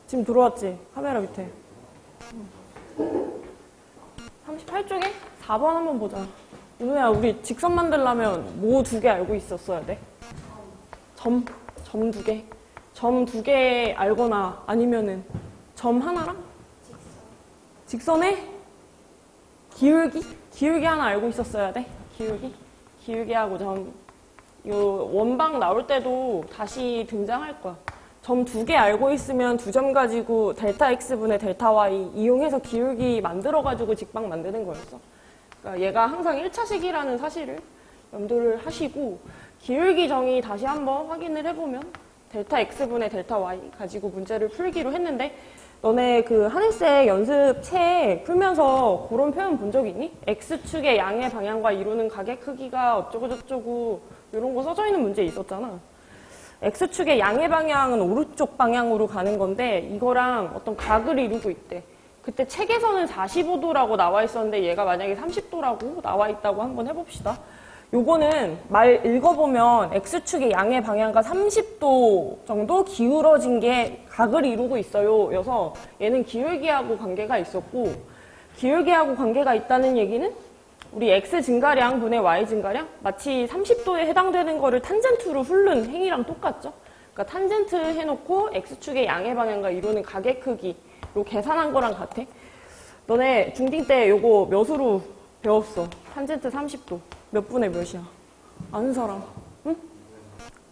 지금 들어왔지? 카메라 밑에. 38쪽에 4번 한번 보자. 은우야, 우리 직선 만들려면 뭐 2개 알고 있었어야 돼? 점 2개. 점 2개 알거나 아니면은 점 하나랑? 직선에 기울기? 기울기 하나 알고 있었어야 돼. 기울기? 기울기하고 점. 요 원방 나올 때도 다시 등장할 거야. 점 2개 알고 있으면 2점 가지고 델타 x분의 델타 y 이용해서 기울기 만들어가지고 직방 만드는 거였어. 그러니까 얘가 항상 1차식이라는 사실을 염두를 하시고 기울기 정의 다시 한번 확인을 해보면 델타 x분의 델타 y 가지고 문제를 풀기로 했는데 너네 그 하늘색 연습책 풀면서 그런 표현 본 적 있니? x축의 양의 방향과 이루는 각의 크기가 어쩌고저쩌고 이런 거 써져 있는 문제 있었잖아. X축의 양의 방향은 오른쪽 방향으로 가는 건데 이거랑 어떤 각을 이루고 있대. 그때 책에서는 45도라고 나와 있었는데 얘가 만약에 30도라고 나와 있다고 한번 해봅시다. 요거는 말 읽어보면 X축의 양의 방향과 30도 정도 기울어진 게 각을 이루고 있어요. 여서 얘는 기울기하고 관계가 있었고 기울기하고 관계가 있다는 얘기는 우리 x 증가량 분의 y 증가량 마치 30도에 해당되는 거를 탄젠트로 훑는 행위랑 똑같죠? 그러니까 탄젠트 해놓고 x축의 양의 방향과 이루는 각의 크기로 계산한 거랑 같아. 너네 중딩 때 요거 몇으로 배웠어? 탄젠트 30도. 몇 분의 몇이야? 아는 사람? 응?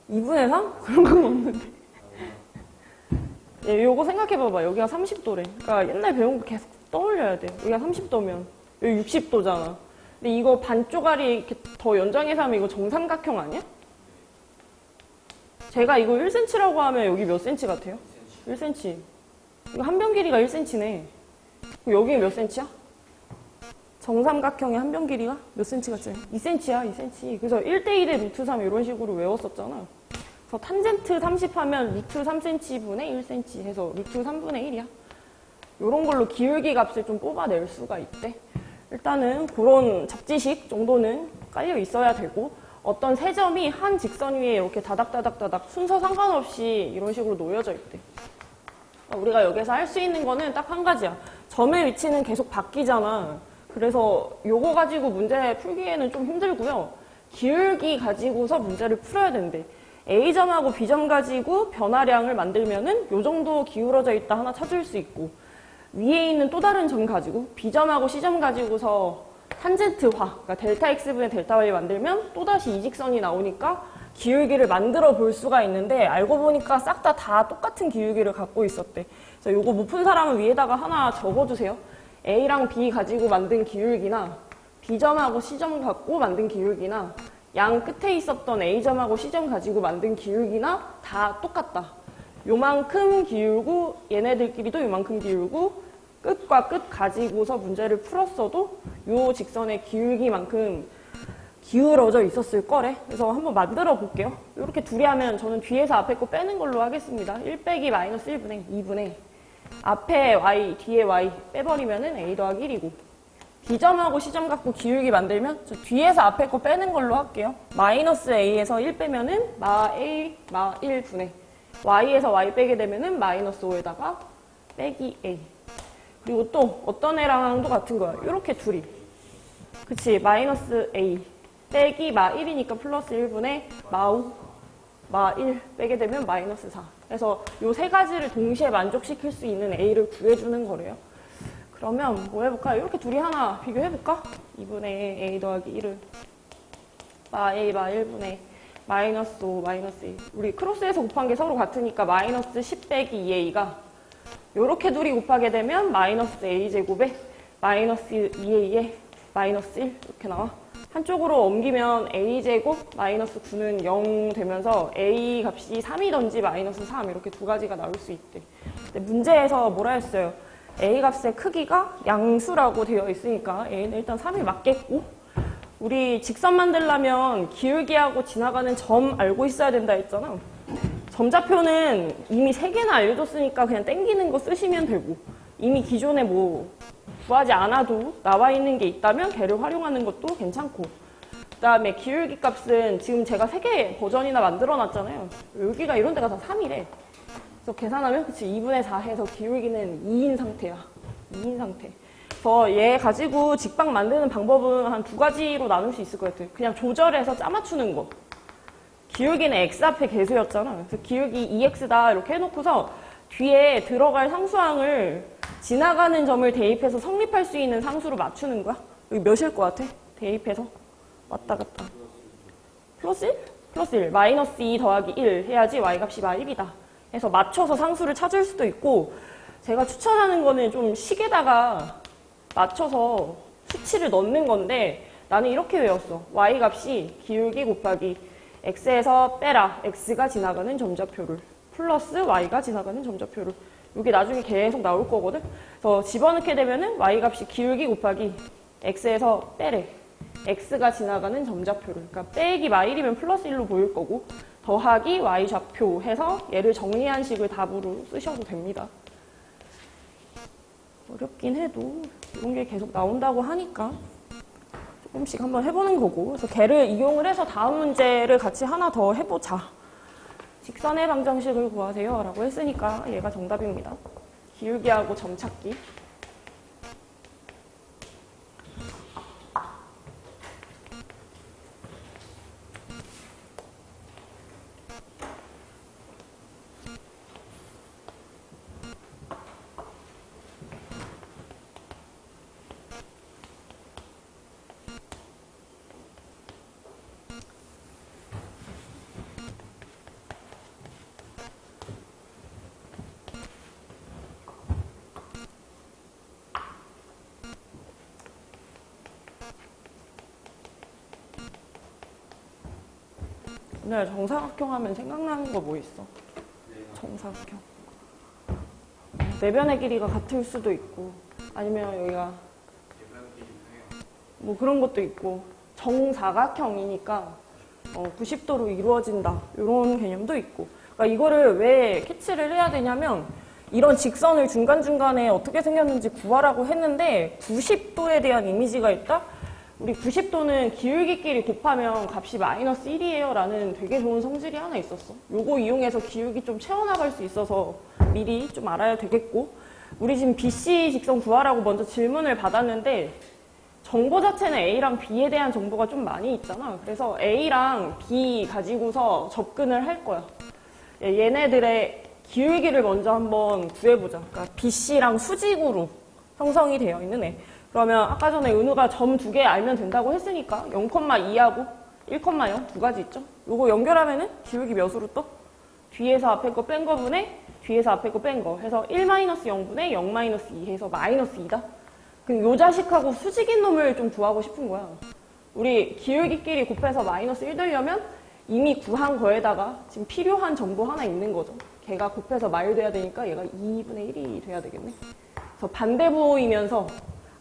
2분의 3? 그런 건 없는데. 예, 요거 생각해봐봐. 여기가 30도래. 그러니까 옛날 배운 거 계속 떠올려야 돼. 여기가 30도면 여기 60도잖아. 근데 이거 반쪽알이 이렇게 더 연장해서 하면 이거 정삼각형 아니야? 제가 이거 1cm라고 하면 여기 몇 cm 같아요? 1cm. 이거 한 변 길이가 1cm네. 여기 몇 cm야? 정삼각형의 한 변 길이가 몇 cm 같지? 2cm야, 2cm. 그래서 1대1의 루트 3 이런 식으로 외웠었잖아. 그래서 탄젠트 30 하면 루트 3cm분의 1cm 해서 루트 3분의 1이야. 이런 걸로 기울기 값을 좀 뽑아낼 수가 있대. 일단은 그런 잡지식 정도는 깔려 있어야 되고 어떤 세 점이 한 직선 위에 이렇게 다닥다닥다닥 순서 상관없이 이런 식으로 놓여져 있대. 우리가 여기서 할 수 있는 거는 딱 한 가지야. 점의 위치는 계속 바뀌잖아. 그래서 요거 가지고 문제 풀기에는 좀 힘들고요. 기울기 가지고서 문제를 풀어야 된대. A점하고 B점 가지고 변화량을 만들면은 요 정도 기울어져 있다 하나 찾을 수 있고 위에 있는 또 다른 점 가지고 B점하고 C점 가지고서 탄젠트화, 그러니까 델타 x분의 델타 y 만들면 또다시 이 직선이 나오니까 기울기를 만들어 볼 수가 있는데 알고 보니까 싹 다 똑같은 기울기를 갖고 있었대. 그래서 요거 못 푼 사람은 위에다가 하나 적어주세요. A랑 B 가지고 만든 기울기나 B점하고 C점 갖고 만든 기울기나 양 끝에 있었던 A점하고 C점 가지고 만든 기울기나 다 똑같다. 요만큼 기울고 얘네들끼리도 요만큼 기울고 끝과 끝 가지고서 문제를 풀었어도 요 직선의 기울기만큼 기울어져 있었을 거래. 그래서 한번 만들어 볼게요. 이렇게 둘이 하면 저는 뒤에서 앞에 거 빼는 걸로 하겠습니다. 1 빼기 마이너스 1분의 2분의 앞에 y, 뒤에 y 빼버리면은 a 더하기 1이고 B점하고 C점 갖고 기울기 만들면 저 뒤에서 앞에 거 빼는 걸로 할게요. 마이너스 a에서 1 빼면은 마 a, 마 1분의 y에서 y 빼게 되면은 마이너스 5에다가 빼기 a. 그리고 또 어떤 애랑도 같은 거야. 이렇게 둘이. 그치. 마이너스 a 빼기 마 1이니까 플러스 1분의 마 5, 마 1 빼게 되면 마이너스 4. 그래서 요 세 가지를 동시에 만족시킬 수 있는 a를 구해주는 거래요. 그러면 뭐 해볼까? 이렇게 둘이 하나 비교해볼까? 2분의 a 더하기 1을 마 a, 마 1분의 마이너스 5, 마이너스 2. 우리 크로스에서 곱한 게 서로 같으니까 마이너스 10 빼기 2a가 요렇게 둘이 곱하게 되면 마이너스 a제곱에 마이너스 2a에 마이너스 1 이렇게 나와. 한쪽으로 옮기면 a제곱 마이너스 9는 0 되면서 a 값이 3이던지 마이너스 3 이렇게 두 가지가 나올 수 있대. 근데 문제에서 뭐라 했어요? a 값의 크기가 양수라고 되어 있으니까 a는 일단 3이 맞겠고 우리 직선 만들려면 기울기하고 지나가는 점 알고 있어야 된다 했잖아. 점좌표는 이미 3개나 알려줬으니까 그냥 땡기는 거 쓰시면 되고 이미 기존에 뭐 구하지 않아도 나와 있는 게 있다면 걔를 활용하는 것도 괜찮고 그 다음에 기울기 값은 지금 제가 3개 버전이나 만들어 놨잖아요. 여기가 이런 데가 다 3이래. 그래서 계산하면 그치 2분의 4 해서 기울기는 2인 상태야. 2인 상태. 그래서 얘 가지고 직방 만드는 방법은 한 두 가지로 나눌 수 있을 것 같아. 그냥 조절해서 짜맞추는 거. 기울기는 x 앞에 계수였잖아. 그래서 기울기 2x다 이렇게 해놓고서 뒤에 들어갈 상수항을 지나가는 점을 대입해서 성립할 수 있는 상수로 맞추는 거야. 여기 몇일 것 같아? 대입해서 왔다 갔다. 플러스 1? 플러스 1. 마이너스 2 더하기 1 해야지 y값이 마1이다. 해서 맞춰서 상수를 찾을 수도 있고 제가 추천하는 거는 좀 식에다가 맞춰서 수치를 넣는 건데 나는 이렇게 외웠어. y값이 기울기 곱하기 x에서 빼라 x가 지나가는 점좌표를 플러스 y가 지나가는 점좌표를 이게 나중에 계속 나올 거거든. 그래서 집어넣게 되면은 y값이 기울기 곱하기 x에서 빼래 x가 지나가는 점좌표를 그러니까 빼기 마1이면 플러스 1로 보일 거고 더하기 y좌표 해서 얘를 정리한 식을 답으로 쓰셔도 됩니다. 어렵긴 해도 이런 게 계속 나온다고 하니까 조금씩 한번 해보는 거고 그래서 걔를 이용을 해서 다음 문제를 같이 하나 더 해보자. 직선의 방정식을 구하세요 라고 했으니까 얘가 정답입니다. 기울기하고 점 찾기. 오늘 정사각형 하면 생각나는 거 뭐 있어? 정사각형. 내변의 길이가 같을 수도 있고 아니면 여기가 뭐 그런 것도 있고 정사각형이니까 90도로 이루어진다 이런 개념도 있고 그러니까 이거를 왜 캐치를 해야 되냐면 이런 직선을 중간중간에 어떻게 생겼는지 구하라고 했는데 90도에 대한 이미지가 있다? 우리 90도는 기울기끼리 곱하면 값이 마이너스 1이에요 라는 되게 좋은 성질이 하나 있었어. 요거 이용해서 기울기 좀 채워나갈 수 있어서 미리 좀 알아야 되겠고 우리 지금 BC 직선 구하라고 먼저 질문을 받았는데 정보 자체는 A랑 B에 대한 정보가 좀 많이 있잖아. 그래서 A랑 B 가지고서 접근을 할 거야. 얘네들의 기울기를 먼저 한번 구해보자. 그러니까 BC랑 수직으로 형성이 되어 있는 애. 그러면 아까 전에 은우가 점 두 개 알면 된다고 했으니까 0,2하고 1,0 두 가지 있죠? 요거 연결하면은 기울기 몇으로 떠? 뒤에서 앞에 거 뺀 거분에 뒤에서 앞에 거 뺀 거 해서 1-0분의 0-2 해서 마이너스 2다? 그럼 요 자식하고 수직인 놈을 좀 구하고 싶은 거야. 우리 기울기끼리 곱해서 마이너스 1 되려면 이미 구한 거에다가 지금 필요한 정보 하나 있는 거죠. 걔가 곱해서 마일 돼야 되니까 얘가 2분의 1이 돼야 되겠네. 그래서 반대부호이면서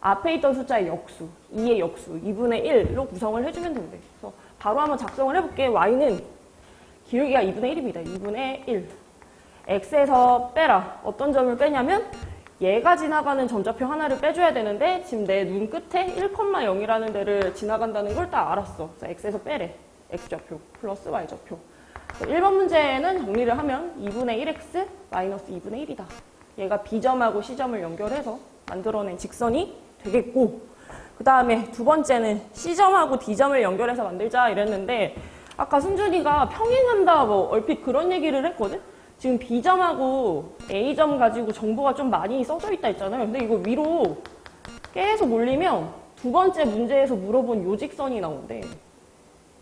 앞에 있던 숫자의 역수, 2의 역수, 2분의 1로 구성을 해주면 된대. 그래서 바로 한번 작성을 해볼게. y는 기울기가 2분의 1입니다. 2분의 1. x에서 빼라. 어떤 점을 빼냐면 얘가 지나가는 점좌표 하나를 빼줘야 되는데 지금 내 눈 끝에 1,0이라는 데를 지나간다는 걸 딱 알았어. 그래서 x에서 빼래. x좌표 플러스 y좌표. 1번 문제는 정리를 하면 2분의 1x 마이너스 2분의 1이다. 얘가 B점하고 C점을 연결해서 만들어낸 직선이 되겠고 그 다음에 두 번째는 C점하고 D점을 연결해서 만들자 이랬는데 아까 순준이가 평행한다 뭐 얼핏 그런 얘기를 했거든? 지금 B점하고 A점 가지고 정보가 좀 많이 써져 있다 했잖아요. 근데 이거 위로 계속 올리면 두 번째 문제에서 물어본 요 직선이 나온대.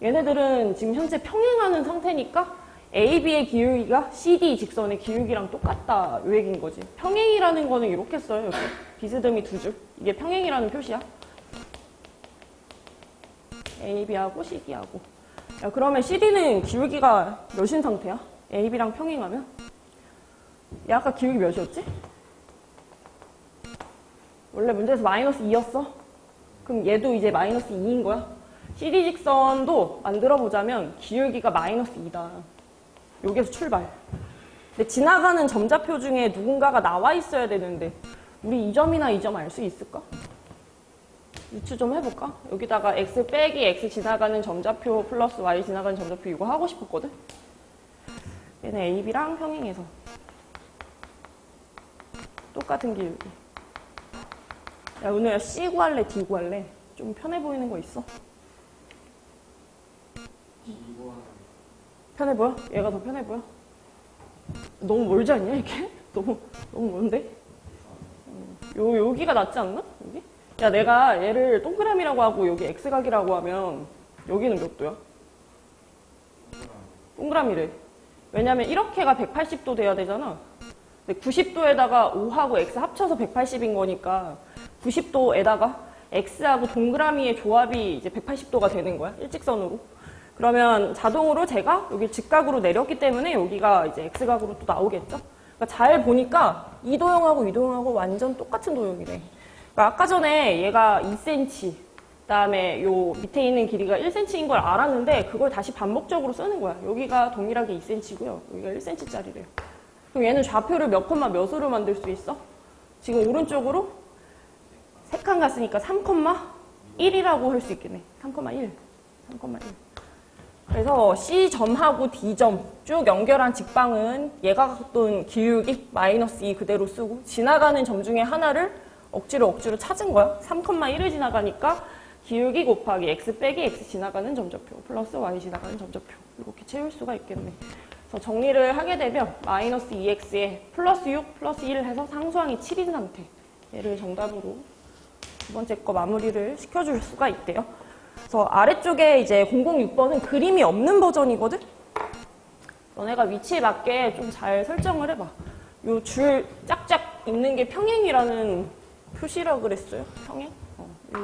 얘네들은 지금 현재 평행하는 상태니까 AB의 기울기가 CD 직선의 기울기랑 똑같다 요 얘기인 거지. 평행이라는 거는 이렇게 써요. 이렇게. 비스듬히 두 줄. 이게 평행이라는 표시야. AB하고 CD하고. 야, 그러면 CD는 기울기가 몇인 상태야? AB랑 평행하면? 얘 아까 기울기 몇이었지? 원래 문제에서 마이너스 2였어? 그럼 얘도 이제 마이너스 2인 거야? CD 직선도 만들어보자면 기울기가 마이너스 2다. 여기에서 출발. 근데 지나가는 점좌표 중에 누군가가 나와 있어야 되는데 우리 이 점이나 이 점 알 수 있을까? 유추 좀 해볼까? 여기다가 x 빼기 x 지나가는 점좌표 플러스 y 지나가는 점좌표 이거 하고 싶었거든? 얘는 AB랑 평행해서 똑같은 기울기. 야, 오늘 C 구할래? D 구할래? 좀 편해 보이는 거 있어? 편해 보여? 얘가 더 편해 보여? 너무 멀지 않냐, 이렇게? 너무 먼데? 여기가 낫지 않나? 여기? 야, 내가 얘를 동그라미라고 하고 여기 X각이라고 하면 여기는 몇 도야? 동그라미래. 왜냐면 이렇게가 180도 돼야 되잖아. 근데 90도에다가 5하고 X 합쳐서 180인 거니까 90도에다가 X하고 동그라미의 조합이 이제 180도가 되는 거야. 일직선으로. 그러면 자동으로 제가 여기 직각으로 내렸기 때문에 여기가 이제 X각으로 또 나오겠죠? 그러니까 잘 보니까 이 도형하고 이 도형하고 완전 똑같은 도형이래. 그러니까 아까 전에 얘가 2cm, 그다음에 요 밑에 있는 길이가 1cm인 걸 알았는데 그걸 다시 반복적으로 쓰는 거야. 여기가 동일하게 2cm고요. 여기가 1cm짜리래요. 그럼 얘는 좌표를 몇 콤마 몇으로 만들 수 있어? 지금 오른쪽으로 3칸 갔으니까 3,1이라고 할 수 있겠네. 3,1. 3,1. 그래서 C점하고 D점 쭉 연결한 직방은 얘가 갖던 기울기 마이너스 2 그대로 쓰고 지나가는 점 중에 하나를 억지로 찾은 거야. 3,1을 지나가니까 기울기 곱하기 x 빼기 x 지나가는 점좌표 플러스 y 지나가는 점좌표 이렇게 채울 수가 있겠네. 그래서 정리를 하게 되면 마이너스 2x에 플러스 6 플러스 1 해서 상수항이 7인 상태. 얘를 정답으로 두 번째 거 마무리를 시켜줄 수가 있대요. 그래서 아래쪽에 이제 006번은 그림이 없는 버전이거든? 너네가 위치에 맞게 좀 잘 설정을 해봐. 요 줄 짝짝 있는 게 평행이라는 표시라고 그랬어요. 평행?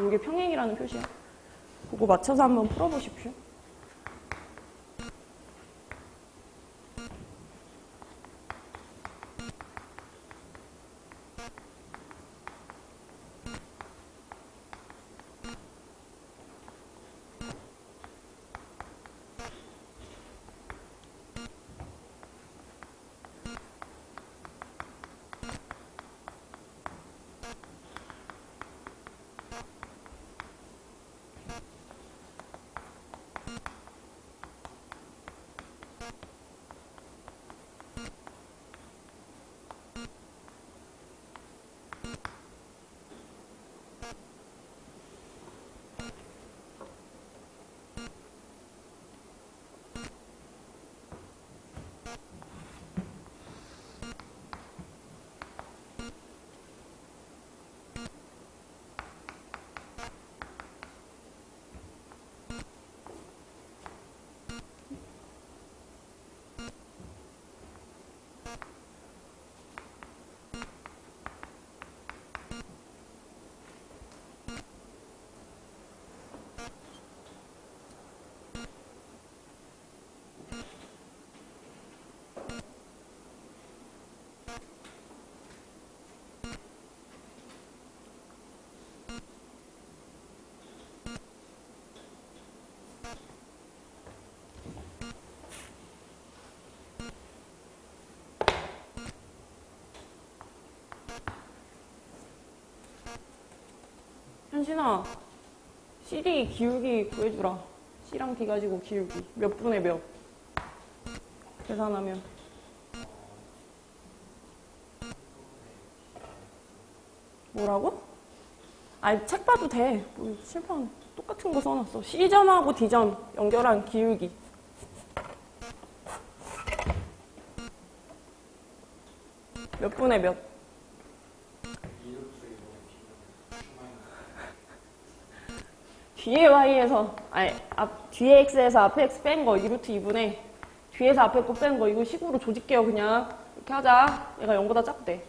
이게 평행이라는 표시야. 그거 맞춰서 한번 풀어보십시오. 현신아, CD 기울기 구해주라. C랑 D 가지고 기울기. 몇 분의 몇? 계산하면. 뭐라고? 아니, 책 봐도 돼. 뭐, 칠판 똑같은 거 써놨어. C점하고 D점 연결한 기울기. 몇 분의 몇? 뒤에 y에서, 뒤에 x에서 앞에 x 뺀 거, 2루트 2분의 뒤에서 앞에 거 뺀 거, 이거 식으로 조질게요, 그냥. 이렇게 하자. 얘가 0보다 작대.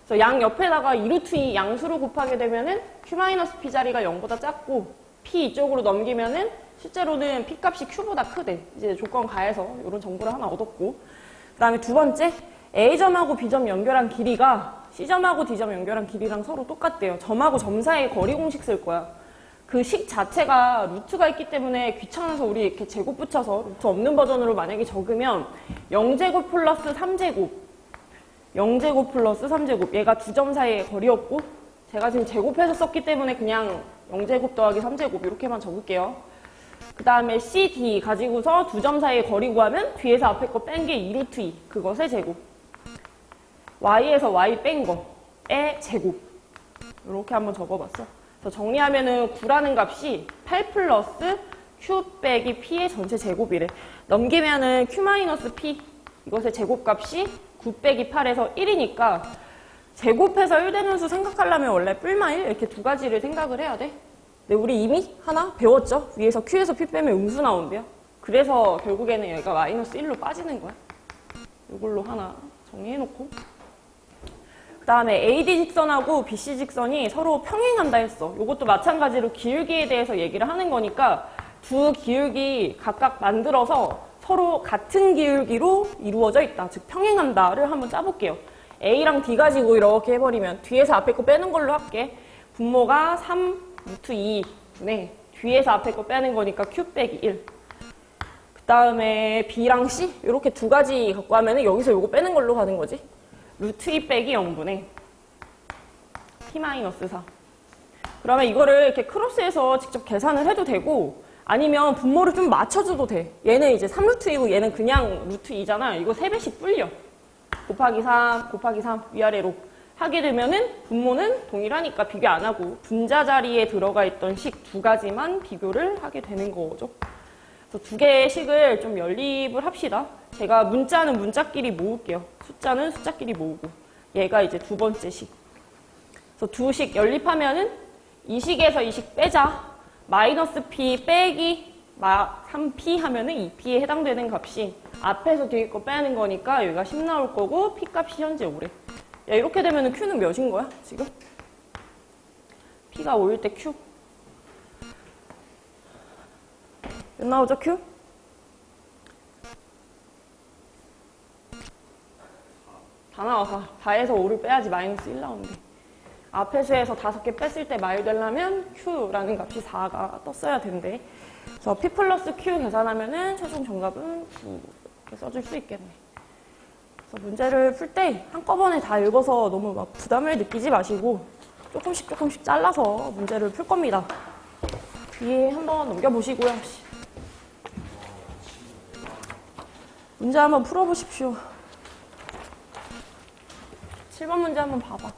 그래서 양 옆에다가 2루트 2 양수로 곱하게 되면은 q-p 자리가 0보다 작고, p 이쪽으로 넘기면은 실제로는 p 값이 q보다 크대. 이제 조건 가해서 이런 정보를 하나 얻었고. 그 다음에 두 번째, a점하고 b점 연결한 길이가 c점하고 d점 연결한 길이랑 서로 똑같대요. 점하고 점 사이에 거리 공식 쓸 거야. 그 식 자체가 루트가 있기 때문에 귀찮아서 우리 이렇게 제곱 붙여서 루트 없는 버전으로 만약에 적으면 0제곱 플러스 3제곱 0제곱 플러스 3제곱 얘가 두 점 사이의 거리였고 제가 지금 제곱해서 썼기 때문에 그냥 0제곱 더하기 3제곱 이렇게만 적을게요. 그 다음에 CD 가지고서 두 점 사이의 거리 구하면 뒤에서 앞에 거 뺀 게 2루트 2 그것의 제곱 Y에서 Y 뺀 거 제곱. 이렇게 한번 적어봤어. 그래서 정리하면은 9라는 값이 8 플러스 q 빼기 p의 전체 제곱이래. 넘기면은 q 마이너스 p 이것의 제곱값이 9 빼기 8에서 1이니까 제곱해서 1 되는 수 생각하려면 원래 뿔마 1 이렇게 두 가지를 생각을 해야 돼. 근데 우리 이미 하나 배웠죠? 위에서 q에서 p 빼면 음수 나온대요. 그래서 결국에는 얘가 마이너스 1로 빠지는 거야. 이걸로 하나 정리해놓고. 그 다음에 AD 직선하고 BC 직선이 서로 평행한다 했어. 이것도 마찬가지로 기울기에 대해서 얘기를 하는 거니까 두 기울기 각각 만들어서 서로 같은 기울기로 이루어져 있다. 즉 평행한다를 한번 짜볼게요. A랑 D 가지고 이렇게 해버리면 뒤에서 앞에 거 빼는 걸로 할게. 분모가 3 루트 2분의 뒤에서 앞에 거 빼는 거니까 Q 빼기 1. 그 다음에 B랑 C 이렇게 두 가지 갖고 하면은 여기서 요거 빼는 걸로 가는 거지. 루트 2 빼기 0분의 P 마이너스 4. 그러면 이거를 이렇게 크로스해서 직접 계산을 해도 되고 아니면 분모를 좀 맞춰줘도 돼. 얘는 이제 3루트 2고 얘는 그냥 루트 2잖아. 이거 3배씩 불려. 곱하기 3, 곱하기 3 위아래로 하게 되면은 분모는 동일하니까 비교 안 하고 분자 자리에 들어가 있던 식 두 가지만 비교를 하게 되는 거죠. 그래서 두 개의 식을 좀 연립을 합시다. 제가 문자는 문자끼리 모을게요. 숫자는 숫자끼리 모으고 얘가 이제 두 번째 식. 그래서 두 식 연립하면은 이 식에서 이 식 빼자. 마이너스 p 빼기 3p 하면은 2p에 해당되는 값이 앞에서 뒤에 거 빼는 거니까 여기가 10 나올 거고 p 값이 현재 5래. 야, 이렇게 되면은 q는 몇인 거야 지금? p가 5일 때 q 몇 나오죠 q? 다 나와. 4에서 5를 빼야지 마이너스 1 나오는데 앞에 수에서 5개 뺐을 때 마일되려면 q라는 값이 4가 떴어야 된대. 그래서 p 플러스 q 계산하면은 최종 정답은 9 이렇게 써줄 수 있겠네. 그래서 문제를 풀 때 한꺼번에 다 읽어서 너무 막 부담을 느끼지 마시고 조금씩 잘라서 문제를 풀 겁니다. 뒤에 한번 넘겨보시고요. 문제 한번 풀어보십시오. 7번 문제 한번 봐봐.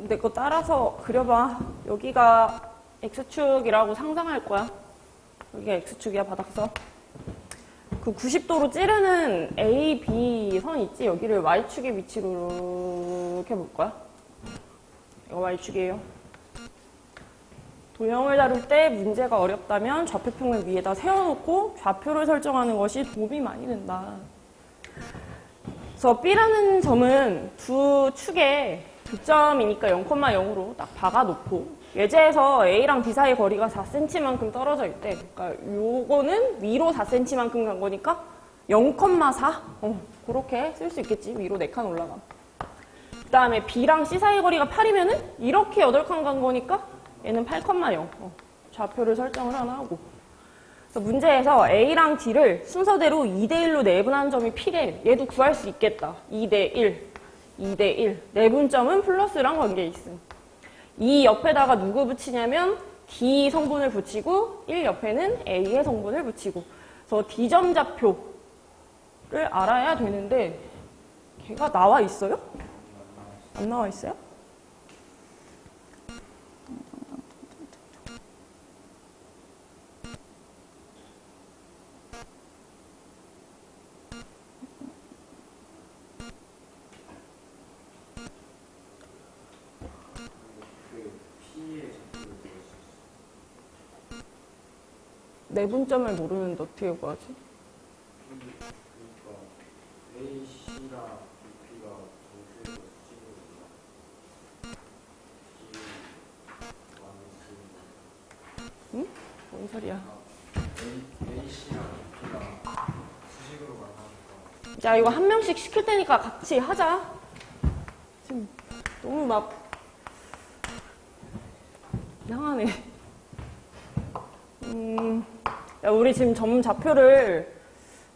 근데 그거 따라서 그려봐. 여기가 X축이라고 상상할 거야. 여기가 X축이야, 바닥선. 그 90도로 찌르는 A, B 선 있지? 여기를 Y축의 위치로 이렇게 볼 거야. 이거 Y축이에요. 도형을 다룰 때 문제가 어렵다면 좌표평을 위에다 세워놓고 좌표를 설정하는 것이 도움이 많이 된다. 그래서 B라는 점은 두 축에 교점이니까 0,0으로 딱 박아놓고 예제에서 A랑 B 사이 거리가 4cm만큼 떨어져 있대. 그러니까 요거는 위로 4cm만큼 간 거니까 0,4? 그렇게 쓸 수 있겠지. 위로 4칸 올라가. 그 다음에 B랑 C 사이 거리가 8이면은 이렇게 8칸 간 거니까 얘는 8,0. 좌표를 설정을 하나 하고. 그래서 문제에서 A랑 D를 순서대로 2대1로 내분한 점이 P래. 얘도 구할 수 있겠다. 2대1. 2대1. 내분점은 플러스랑 관계 있음. 이 옆에다가 누구 붙이냐면 D 성분을 붙이고 1 옆에는 A의 성분을 붙이고. 그래서 D점 좌표를 알아야 되는데 걔가 나와 있어요? 안 나와 있어요? 내분점을 모르는데 어떻게 구하지? 그러니까 AC랑 BP가 정수에서 수직으로 응? 뭔 소리야? AC랑 BP가 수직으로 만나니까 야, 이거 한 명씩 시킬 테니까 같이 하자. 지금 너무 막 이상하네. 야, 우리 지금 점좌표를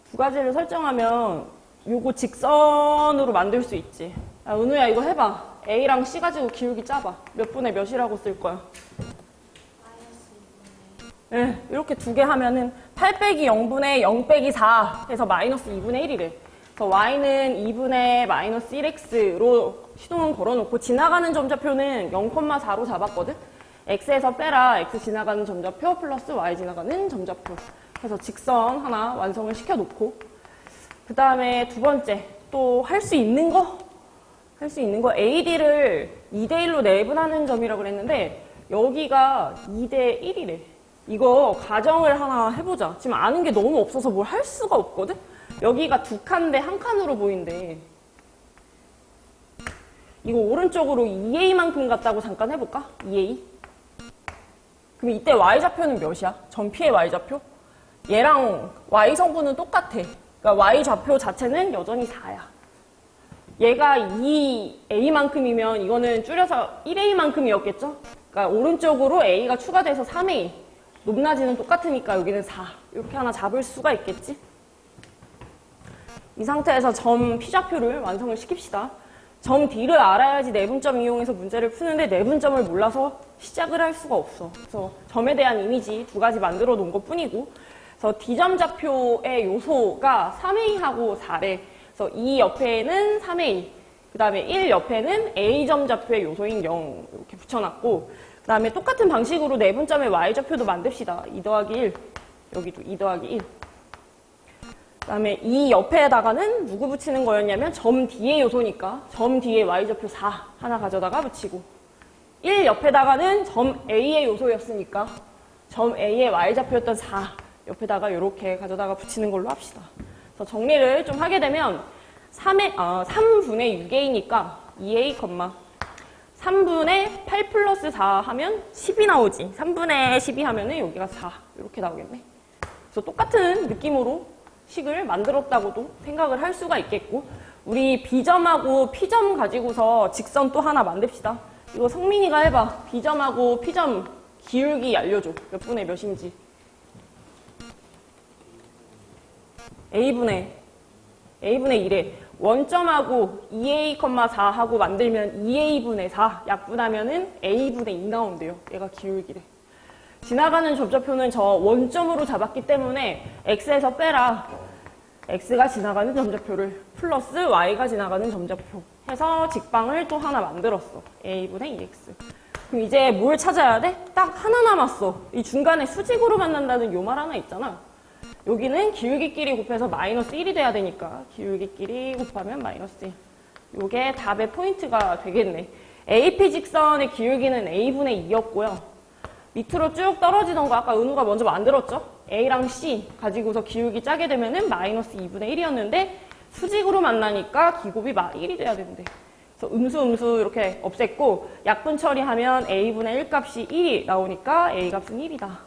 두 가지를 설정하면 요거 직선으로 만들 수 있지. 야, 은우야 이거 해봐. A랑 C 가지고 기울기 짜봐. 몇 분의 몇이라고 쓸 거야? 네, 이렇게 두 개 하면은 8 빼기 0분의 0 빼기 4 해서 마이너스 2분의 1이래. 그래서 y는 2분의 마이너스 1x로 시동을 걸어놓고 지나가는 점좌표는 0,4로 잡았거든? x에서 빼라 x 지나가는 점좌표 플러스 y 지나가는 점좌표 해서 직선 하나 완성을 시켜놓고 그 다음에 두 번째 또 할 수 있는 거 AD를 2대1로 내분하는 점이라고 그랬는데 여기가 2대1이래. 이거 가정을 하나 해보자. 지금 아는 게 너무 없어서 뭘 할 수가 없거든? 여기가 두 칸인데 한 칸으로 보인대. 이거 오른쪽으로 2A만큼 같다고 잠깐 해볼까? 2A. 그럼 이때 Y좌표는 몇이야? 전피의 Y좌표? 얘랑 Y성분은 똑같아. 그러니까 Y좌표 자체는 여전히 4야. 얘가 2A만큼이면 이거는 줄여서 1A만큼이었겠죠? 그러니까 오른쪽으로 A가 추가돼서 3A. 높낮이는 똑같으니까 여기는 4. 이렇게 하나 잡을 수가 있겠지? 이 상태에서 점 P좌표를 완성을 시킵시다. 점 D를 알아야지 내분점 이용해서 문제를 푸는데 내분점을 몰라서 시작을 할 수가 없어. 그래서 점에 대한 이미지 두 가지 만들어 놓은 것 뿐이고 그래서 D점 좌표의 요소가 3A하고 4래. 그래서 2 옆에는 3A, 그 다음에 1 옆에는 A점 좌표의 요소인 0 이렇게 붙여놨고 그 다음에 똑같은 방식으로 내분점의 Y좌표도 만듭시다. 2 더하기 1, 여기도 2 더하기 1. 그 다음에 이 옆에다가는 누구 붙이는 거였냐면 점 D의 요소니까 점 D의 Y좌표 4 하나 가져다가 붙이고 1 옆에다가는 점 A의 요소였으니까 점 A의 Y좌표였던 4 옆에다가 이렇게 가져다가 붙이는 걸로 합시다. 그래서 정리를 좀 하게 되면 3분의 6A니까 2A, 3분의 8 플러스 4 하면 10이 나오지. 3분의 12 하면은 여기가 4 이렇게 나오겠네. 그래서 똑같은 느낌으로 식을 만들었다고도 생각을 할 수가 있겠고 우리 B점하고 P점 가지고서 직선 또 하나 만듭시다. 이거 성민이가 해봐. B점하고 P점 기울기 알려줘. 몇 분의 몇인지. A분의 1에 원점하고 2A,4 하고 만들면 2A분의 4 약분하면은 A분의 2 나온대요. 얘가 기울기래. 지나가는 점좌표는 저 원점으로 잡았기 때문에 X에서 빼라. X가 지나가는 점좌표를 플러스 Y가 지나가는 점좌표 해서 직방을 또 하나 만들었어. A분의 2X. 그럼 이제 뭘 찾아야 돼? 딱 하나 남았어. 이 중간에 수직으로 만난다는 요 말 하나 있잖아. 여기는 기울기끼리 곱해서 마이너스 1이 돼야 되니까 기울기끼리 곱하면 마이너스 1. 요게 답의 포인트가 되겠네. AP 직선의 기울기는 A분의 2였고요. 밑으로 쭉 떨어지던 거 아까 은우가 먼저 만들었죠? A랑 C 가지고서 기울기 짜게 되면은 마이너스 2분의 1이었는데 수직으로 만나니까 기곱이 1이 돼야 된대. 그래서 음수 이렇게 없앴고 약분 처리하면 A분의 1 값이 1이 나오니까 A 값은 1이다.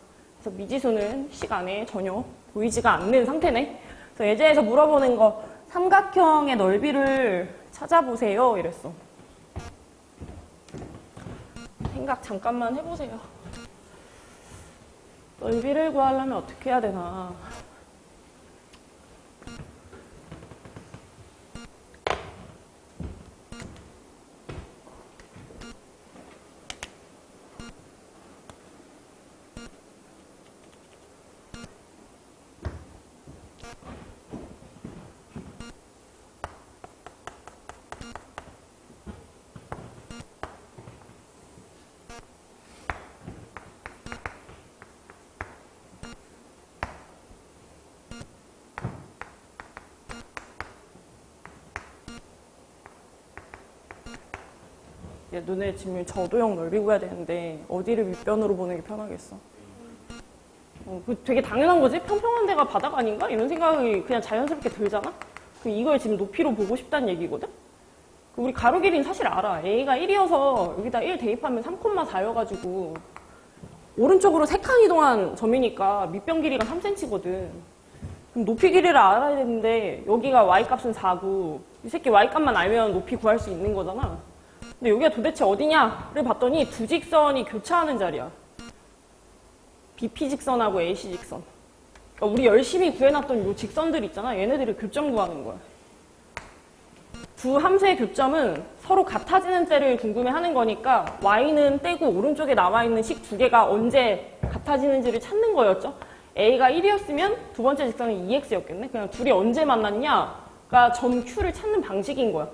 그래서 미지수는 시간에 전혀 보이지가 않는 상태네. 그래서 예제에서 물어보는 거 삼각형의 넓이를 찾아보세요 이랬어. 생각 잠깐만 해보세요. 넓이를 구하려면 어떻게 해야 되나. 눈에 지금 저도형 넓이 구해야 되는데 어디를 밑변으로 보는 게 편하겠어? 되게 당연한 거지? 평평한 데가 바다가 아닌가? 이런 생각이 그냥 자연스럽게 들잖아? 이걸 지금 높이로 보고 싶다는 얘기거든? 우리 가로 길이는 사실 알아. A가 1이어서 여기다 1 대입하면 3,4여가지고 오른쪽으로 3칸 이동한 점이니까 밑변 길이가 3cm거든. 그럼 높이 길이를 알아야 되는데 여기가 Y값은 4고 이 새끼 Y값만 알면 높이 구할 수 있는 거잖아. 근데 여기가 도대체 어디냐를 봤더니 두 직선이 교차하는 자리야. BP 직선하고 AC 직선. 그러니까 우리 열심히 구해놨던 이 직선들 있잖아. 얘네들을 교점 구하는 거야. 두 함수의 교점은 서로 같아지는 때를 궁금해하는 거니까 Y는 떼고 오른쪽에 나와있는 식 두 개가 언제 같아지는지를 찾는 거였죠. A가 1이었으면 두 번째 직선은 2x였겠네. 그냥 둘이 언제 만났냐가 점 Q를 찾는 방식인 거야.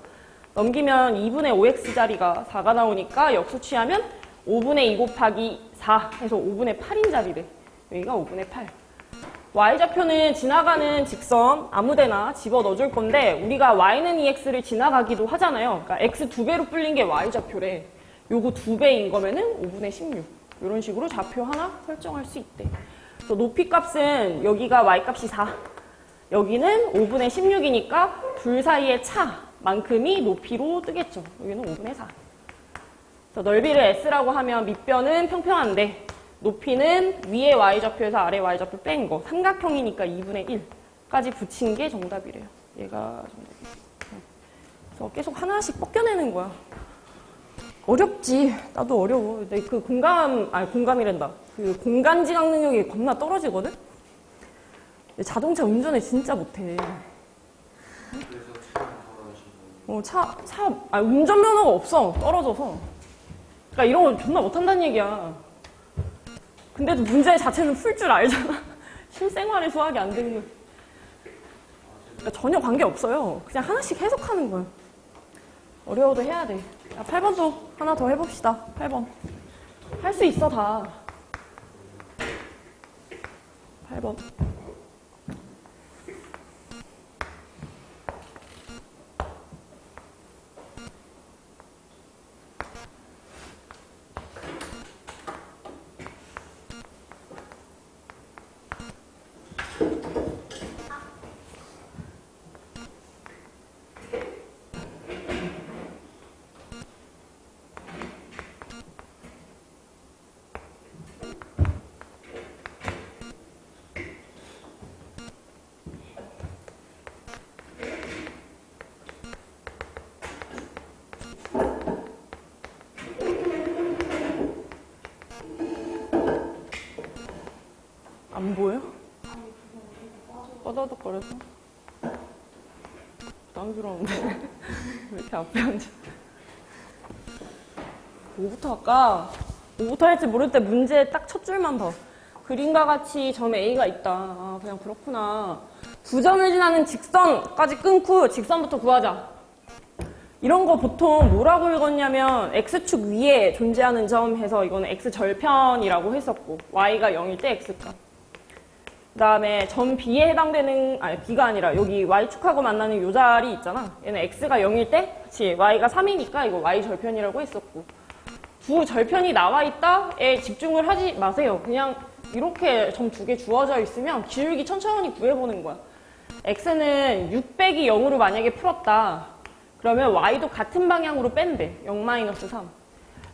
넘기면 2분의 5x 자리가 4가 나오니까 역수 취하면 5분의 2 곱하기 4 해서 5분의 8인 자리래. 여기가 5분의 8. Y좌표는 지나가는 직선 아무데나 집어 넣어줄 건데 우리가 Y는 2x를 지나가기도 하잖아요. 그러니까 x 2배로 불린 게 Y좌표래. 요거 2배인 거면은 5분의 16. 이런 식으로 좌표 하나 설정할 수 있대. 그래서 높이 값은 여기가 Y값이 4. 여기는 5분의 16이니까 둘 사이의 차만큼이 높이로 뜨겠죠. 여기는 5분의 4. 그래서 넓이를 S라고 하면 밑변은 평평한데 높이는 위에 Y좌표에서 아래 Y좌표 뺀 거. 삼각형이니까 2분의 1까지 붙인 게 정답이래요. 얘가 정답이에요. 그래서 계속 하나씩 벗겨내는 거야. 어렵지. 나도 어려워. 근데 그 공감이란다. 그 공간지각 능력이 겁나 떨어지거든? 자동차 운전을 진짜 못해. 그래서 차를 운전면허가 없어. 떨어져서. 그러니까 이런 거 존나 못한다는 얘기야. 근데도 문제 자체는 풀 줄 알잖아. 실생활에 수학이 안 되는 거. 그러니까 전혀 관계 없어요. 그냥 하나씩 해석하는 거야. 어려워도 해야 돼. 8번도 하나 더 해봅시다. 8번. 할 수 있어, 다. 8번. 안 보여? 꺼다덕거려서? 부담스러운데. 왜 이렇게 앞에 앉아? 뭐부터 할까? 뭐부터 할지 모를 때 문제 딱 첫 줄만 봐. 그림과 같이 점 A가 있다. 아, 그냥 그렇구나. 두 점을 지나는 직선까지 끊고 직선부터 구하자. 이런 거 보통 뭐라고 읽었냐면 X축 위에 존재하는 점 해서 이거는 X절편이라고 했었고 Y가 0일 때 X값. 그 다음에 점 B에 해당되는, B가 아니라 여기 Y축하고 만나는 요 자리 있잖아. 얘는 X가 0일 때, 그치, Y가 3이니까 이거 Y절편이라고 했었고. 두 절편이 나와 있다에 집중을 하지 마세요. 그냥 이렇게 점 두 개 주어져 있으면 기울기 천천히 구해보는 거야. X는 600이 0으로 만약에 풀었다. 그러면 Y도 같은 방향으로 뺀대. 0-3.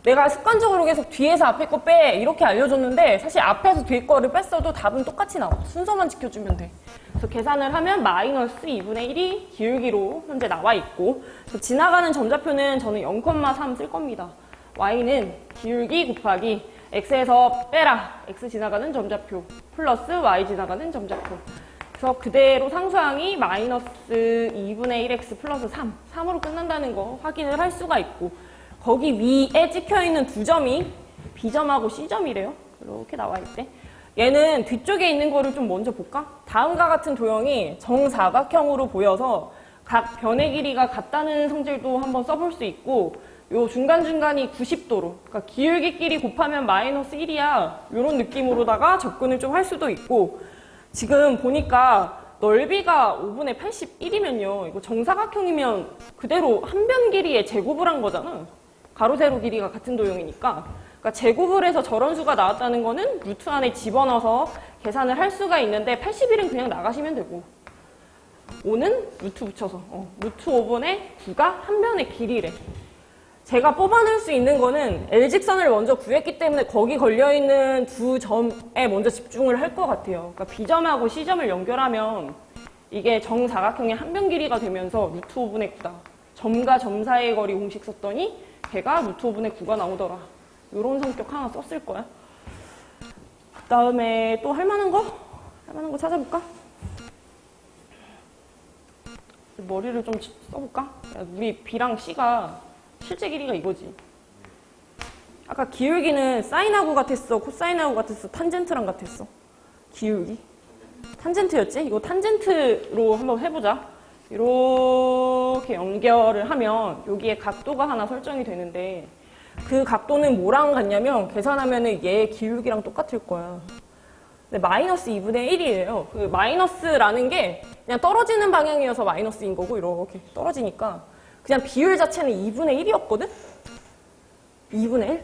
내가 습관적으로 계속 뒤에서 앞에 거 빼 이렇게 알려줬는데 사실 앞에서 뒤에 거를 뺐어도 답은 똑같이 나와. 순서만 지켜주면 돼. 그래서 계산을 하면 마이너스 2분의 1이 기울기로 현재 나와 있고 그래서 지나가는 점좌표는 저는 0,3 쓸 겁니다. Y는 기울기 곱하기 X에서 빼라. X 지나가는 점좌표 플러스 Y 지나가는 점좌표. 그래서 그대로 상수항이 마이너스 2분의 1x 플러스 3으로 끝난다는 거 확인을 할 수가 있고 거기 위에 찍혀있는 두 점이 B점하고 C점이래요. 이렇게 나와 있대. 얘는 뒤쪽에 있는 거를 좀 먼저 볼까? 다음과 같은 도형이 정사각형으로 보여서 각 변의 길이가 같다는 성질도 한번 써볼 수 있고 요 중간중간이 90도로 그러니까 기울기끼리 곱하면 마이너스 1이야. 이런 느낌으로다가 접근을 좀 할 수도 있고 지금 보니까 넓이가 5분의 81이면요. 이거 정사각형이면 그대로 한 변 길이의 제곱을 한 거잖아. 가로 세로 길이가 같은 도형이니까. 그러니까 제곱을 해서 저런 수가 나왔다는 거는 루트 안에 집어넣어서 계산을 할 수가 있는데 81은 그냥 나가시면 되고 5는 루트 붙여서 루트 5분의 9가 한 변의 길이래. 제가 뽑아낼 수 있는 거는 L직선을 먼저 구했기 때문에 거기 걸려있는 두 점에 먼저 집중을 할 것 같아요. 그러니까 B점하고 C점을 연결하면 이게 정사각형의 한 변 길이가 되면서 루트 5분의 9다. 점과 점 사이의 거리 공식 썼더니 걔가 루트 5분의 9가 나오더라. 이런 성격 하나 썼을 거야. 그 다음에 또 할 만한 거? 할 만한 거 찾아볼까? 머리를 좀 써볼까? 야, 우리 B랑 C가 실제 길이가 이거지. 아까 기울기는 사인하고 같았어? 코사인하고 같았어? 탄젠트랑 같았어? 기울기? 탄젠트였지? 이거 탄젠트로 한번 해보자. 이렇게 연결을 하면 여기에 각도가 하나 설정이 되는데 그 각도는 뭐랑 같냐면 계산하면은 얘 기울기랑 똑같을 거야. 근데 마이너스 2분의 1이에요. 그 마이너스라는 게 그냥 떨어지는 방향이어서 마이너스인 거고 이렇게 떨어지니까 그냥 비율 자체는 2분의 1이었거든? 2분의 1?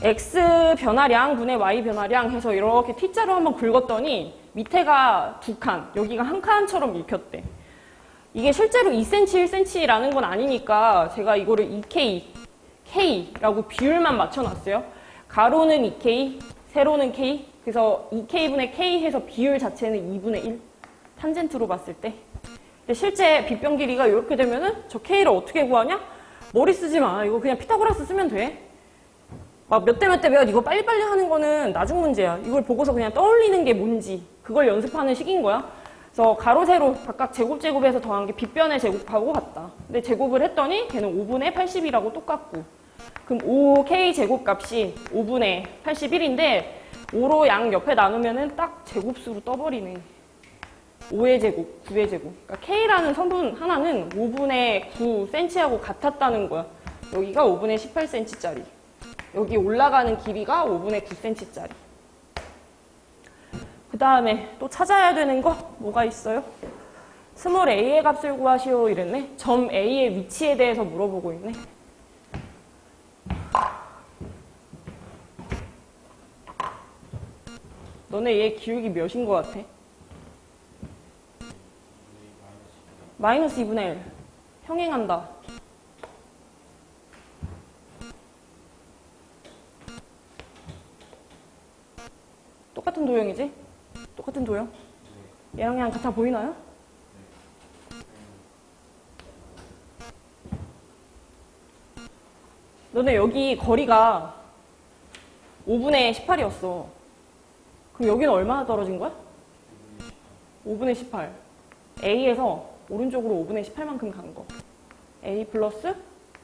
x 변화량 분의 y 변화량 해서 이렇게 t자로 한번 긁었더니 밑에가 두 칸, 여기가 한 칸처럼 읽혔대. 이게 실제로 2cm, 1cm라는 건 아니니까 제가 이거를 2k, k라고 비율만 맞춰놨어요. 가로는 2k, 세로는 k. 그래서 2k분의 k 해서 비율 자체는 2분의 1. 탄젠트로 봤을 때. 근데 실제 빗변 길이가 이렇게 되면은 저 k를 어떻게 구하냐? 머리 쓰지 마. 이거 그냥 피타고라스 쓰면 돼. 막 몇 대 몇 대 몇 이거 빨리빨리 하는 거는 나중 문제야. 이걸 보고서 그냥 떠올리는 게 뭔지 그걸 연습하는 식인 거야. 그래서 가로 세로 각각 제곱에서 더한 게 빗변의 제곱하고 같다. 근데 제곱을 했더니 걔는 5분의 80이라고 똑같고 그럼 5k 제곱 값이 5분의 81인데 5로 양 옆에 나누면은 딱 제곱수로 떠버리네. 5의 제곱, 9의 제곱. 그러니까 K라는 성분 하나는 5분의 9cm하고 같았다는 거야. 여기가 5분의 18cm짜리. 여기 올라가는 길이가 5분의 9cm짜리. 그 다음에 또 찾아야 되는 거 뭐가 있어요? 스몰 a의 값을 구하시오 이랬네. 점 A의 위치에 대해서 물어보고 있네. 너네 얘 기울기 몇인 것 같아? 마이너스 2분의 1. 평행한다. 똑같은 도형이지? 똑같은 도형? 얘랑 얘랑 같아 보이나요? 너네 여기 거리가 5분의 18이었어. 그럼 여기는 얼마나 떨어진 거야? 5분의 18. A에서 오른쪽으로 5분의 18만큼 간 거. A 플러스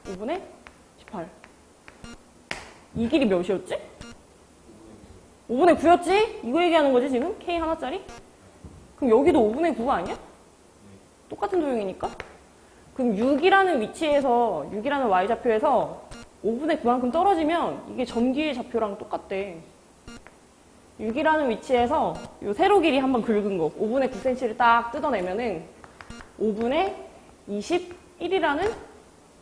5분의 18. 이 길이 몇이었지? 5분의 9였지? 이거 얘기하는 거지 지금? K 하나짜리? 그럼 여기도 5분의 9가 아니야? 똑같은 도형이니까? 그럼 6이라는 위치에서 6이라는 y좌표에서 5분의 9만큼 떨어지면 이게 점기의 좌표랑 똑같대. 6이라는 위치에서 요 세로 길이 한번 긁은 거 5분의 9cm를 딱 뜯어내면은 5분의 21이라는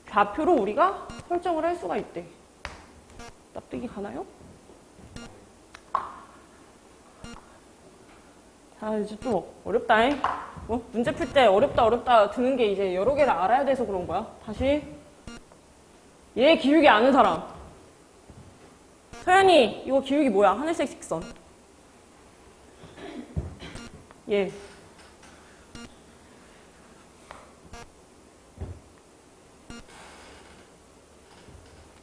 좌표로 우리가 설정을 할 수가 있대. 납득이 가나요? 자, 이제 좀 어렵다잉. 문제 풀 때 어렵다 드는 게 이제 여러 개를 알아야 돼서 그런 거야. 다시. 얘 기울기 아는 사람. 서연이, 이거 기울기 뭐야? 하늘색 직선. 얘.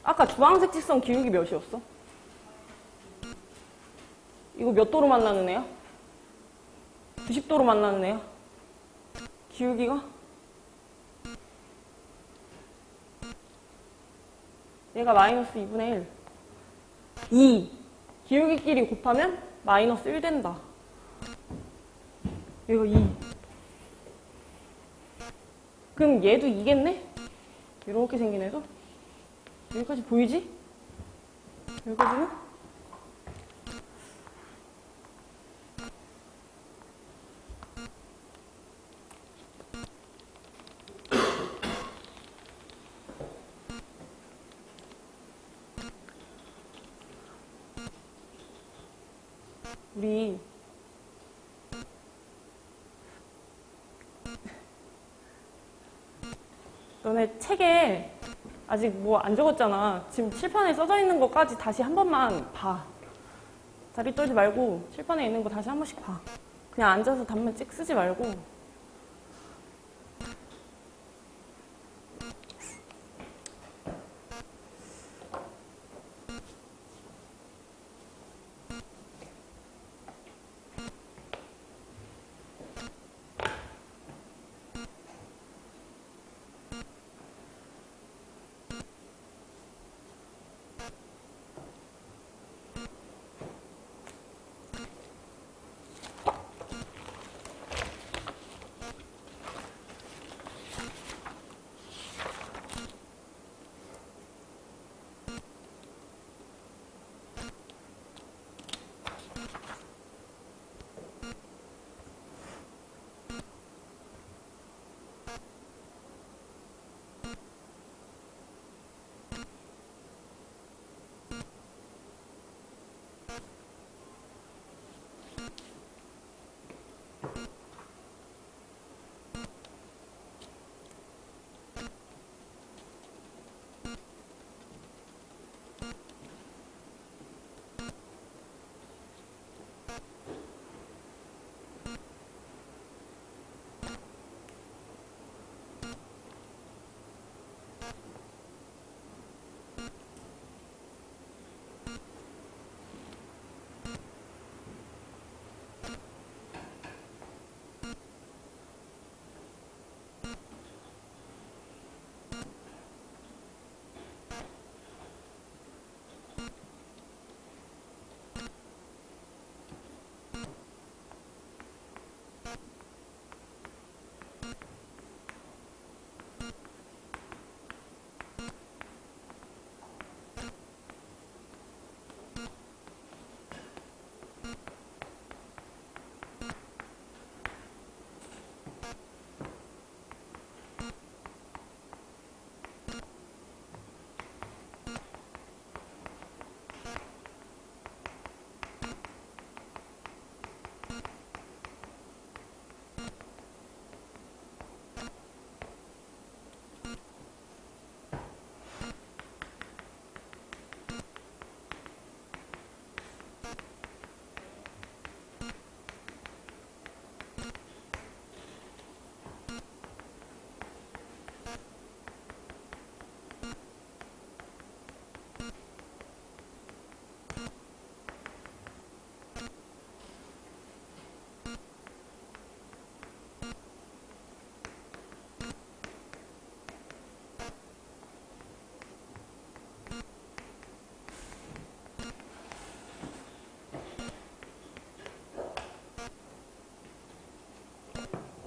아까 주황색 직선 기울기 몇이었어? 이거 몇 도로 만나는 애야? 90도로 만나는 애야? 기울기가? 얘가 마이너스 2분의 1. 2. 기울기끼리 곱하면 마이너스 1 된다. 얘가 2. 그럼 얘도 2겠네? 이렇게 생긴 애도? 여기까지 보이지? 여기까지는? 우리 너네 책에 아직 뭐 안 적었잖아. 지금 칠판에 써져 있는 것까지 다시 한 번만 봐. 다리 떨지 말고 칠판에 있는 거 다시 한 번씩 봐. 그냥 앉아서 답만 찍 쓰지 말고.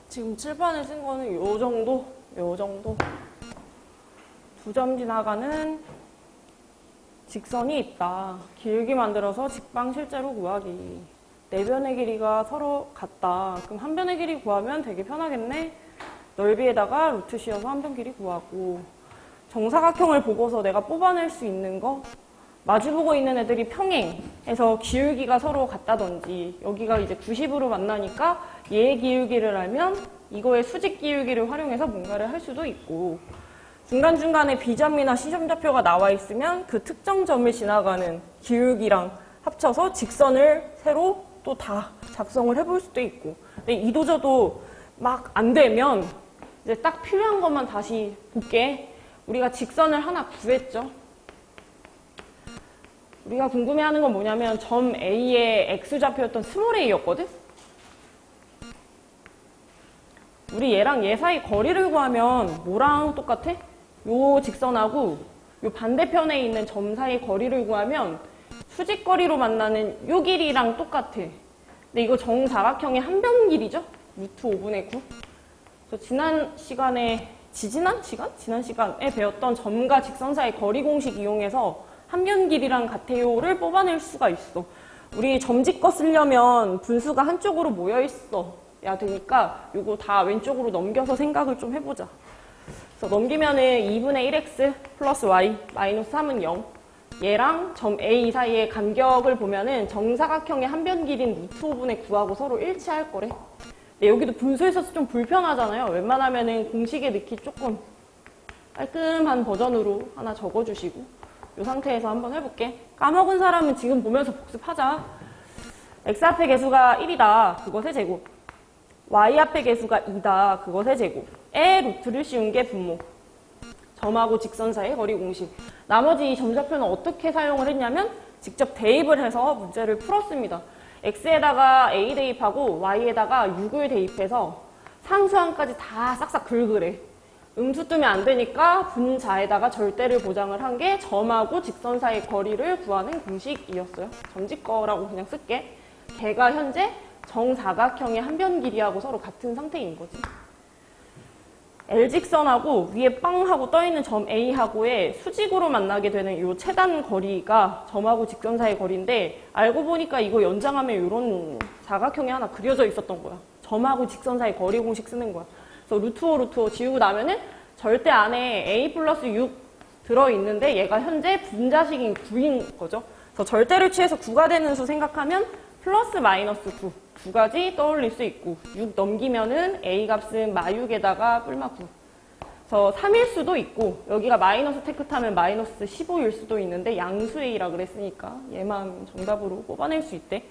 지금 칠판에 쓴 거는 요 정도. 2점 지나가는 직선이 있다. 길게 만들어서 직방 실제로 구하기. 네 변의 길이가 서로 같다. 그럼 한 변의 길이 구하면 되게 편하겠네. 넓이에다가 루트 씌워서 한 변 길이 구하고. 정사각형을 보고서 내가 뽑아낼 수 있는 거. 마주보고 있는 애들이 평행해서 기울기가 서로 같다든지, 여기가 이제 90으로 만나니까 얘의 기울기를 알면 이거의 수직 기울기를 활용해서 뭔가를 할 수도 있고, 중간중간에 B점이나 C점좌표가 나와 있으면 그 특정 점을 지나가는 기울기랑 합쳐서 직선을 새로 또 다 작성을 해볼 수도 있고. 근데 이도저도 막 안 되면 이제 딱 필요한 것만 다시 볼게. 우리가 직선을 하나 구했죠. 우리가 궁금해하는 건 뭐냐면 점 A의 X좌표였던 스몰 a였거든? 우리 얘랑 얘 사이 거리를 구하면 뭐랑 똑같아? 요 직선하고 요 반대편에 있는 점 사이 거리를 구하면 수직거리로 만나는 요 길이랑 똑같아. 근데 이거 정사각형의 한 변 길이죠? 루트 5분의 9. 그래서 지난 시간에 배웠던 점과 직선 사이 거리 공식 이용해서 한 변 길이랑 같아요를 뽑아낼 수가 있어. 우리 점집거 쓰려면 분수가 한쪽으로 모여 있어야 되니까 이거 다 왼쪽으로 넘겨서 생각을 좀 해보자. 그래서 넘기면은 2분의 1x 플러스 y 마이너스 3은 0. 얘랑 점 A 사이의 간격을 보면은 정사각형의 한 변 길이인 루트 5분의 9하고 서로 일치할 거래. 근데 여기도 분수에 있어서 좀 불편하잖아요. 웬만하면은 공식에 넣기 조금 깔끔한 버전으로 하나 적어주시고 이 상태에서 한번 해볼게. 까먹은 사람은 지금 보면서 복습하자. x 앞의 개수가 1이다. 그것의 제곱. y 앞의 개수가 2다. 그것의 제곱에 루트를 씌운 게 분모. 점하고 직선 사이의 거리 공식. 나머지 이 점좌표는 어떻게 사용을 했냐면 직접 대입을 해서 문제를 풀었습니다. x에다가 a 대입하고 y에다가 6을 대입해서 상수항까지 다 싹싹 긁으래. 음수 뜨면 안 되니까 분자에다가 절대를 보장을 한 게 점하고 직선 사이의 거리를 구하는 공식이었어요. 점지 거라고 그냥 쓸게. 걔가 현재 정사각형의 한 변 길이하고 서로 같은 상태인 거지. L직선하고 위에 빵 하고 떠있는 점 A하고의 수직으로 만나게 되는 이 최단 거리가 점하고 직선 사이의 거리인데 알고 보니까 이거 연장하면 이런 사각형이 하나 그려져 있었던 거야. 점하고 직선 사이 거리 공식 쓰는 거야. 그래서 루트 5 루트 5 지우고 나면은 절대 안에 A 플러스 6 들어있는데 얘가 현재 분자식인 9인 거죠. 그래서 절대를 취해서 9가 되는 수 생각하면 플러스 마이너스 9 두 가지 떠올릴 수 있고 6 넘기면은 A 값은 마6에다가 뿔마 9. 그래서 3일 수도 있고 여기가 마이너스 테크타면 마이너스 15일 수도 있는데 양수 A라 그랬으니까 얘만 정답으로 뽑아낼 수 있대.